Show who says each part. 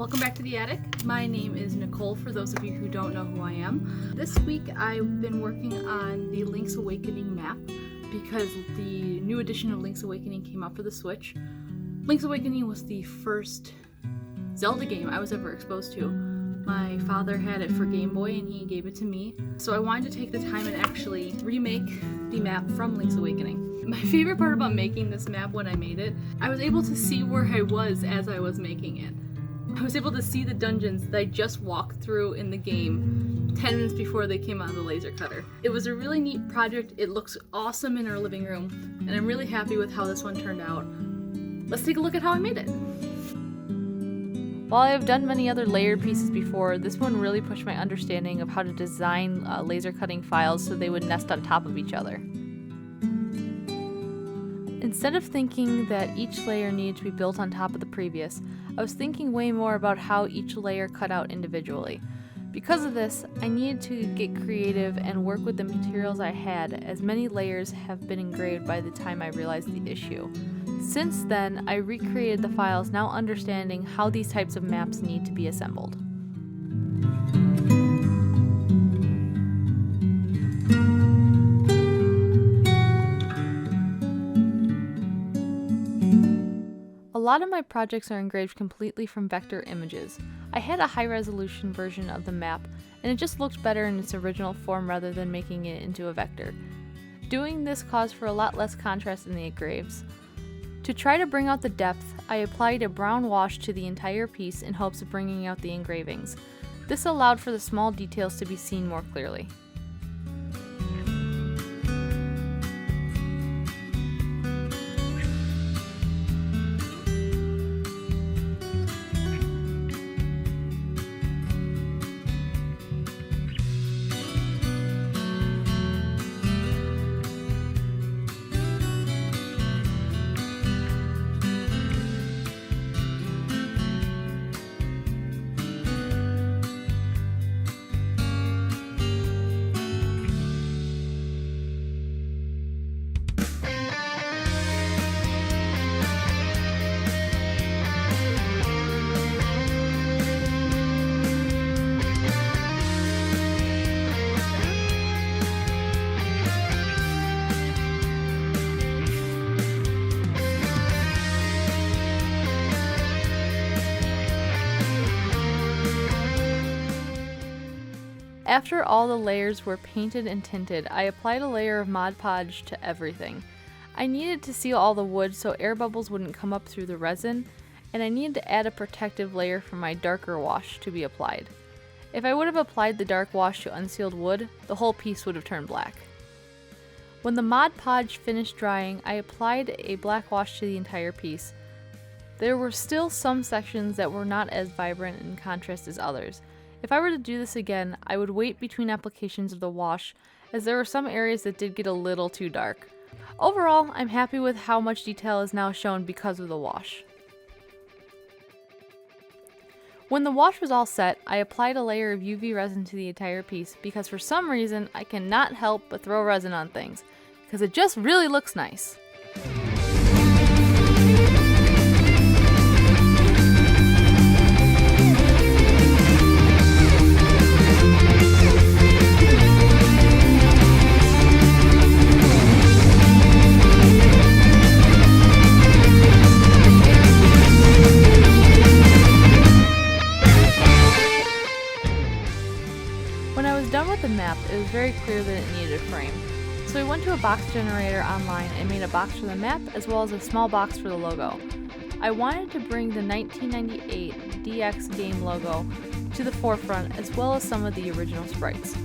Speaker 1: Welcome back to the attic. My name is Nicole, for those of you who don't know who I am. This week I've been working on the Link's Awakening map because the new edition of Link's Awakening came out for the Switch. Link's Awakening was the first Zelda game I was ever exposed to. My father had it for Game Boy and he gave it to me. So I wanted to take the time and actually remake the map from Link's Awakening. My favorite part about making this map when I made it, I was able to see where I was as I was making it. I was able to see the dungeons that I just walked through in the game 10 minutes before they came out of the laser cutter. It was a really neat project. It looks awesome in our living room, and I'm really happy with how this one turned out. Let's take a look at how I made it.
Speaker 2: While I have done many other layered pieces before, this one really pushed my understanding of how to design laser cutting files so they would nest on top of each other. Instead of thinking that each layer needed to be built on top of the previous, I was thinking way more about how each layer cut out individually. Because of this, I needed to get creative and work with the materials I had, as many layers have been engraved by the time I realized the issue. Since then, I recreated the files, now understanding how these types of maps need to be assembled. A lot of my projects are engraved completely from vector images. I had a high-resolution version of the map, and it just looked better in its original form rather than making it into a vector. Doing this caused for a lot less contrast in the engraves. To try to bring out the depth, I applied a brown wash to the entire piece in hopes of bringing out the engravings. This allowed for the small details to be seen more clearly. After all the layers were painted and tinted, I applied a layer of Mod Podge to everything. I needed to seal all the wood so air bubbles wouldn't come up through the resin, and I needed to add a protective layer for my darker wash to be applied. If I would have applied the dark wash to unsealed wood, the whole piece would have turned black. When the Mod Podge finished drying, I applied a black wash to the entire piece. There were still some sections that were not as vibrant in contrast as others. If I were to do this again, I would wait between applications of the wash, as there were some areas that did get a little too dark. Overall, I'm happy with how much detail is now shown because of the wash. When the wash was all set, I applied a layer of UV resin to the entire piece because for some reason I cannot help but throw resin on things, because it just really looks nice. When I was done with the map, it was very clear that it needed a frame. So we went to a box generator online and made a box for the map as well as a small box for the logo. I wanted to bring the 1998 DX game logo to the forefront as well as some of the original sprites.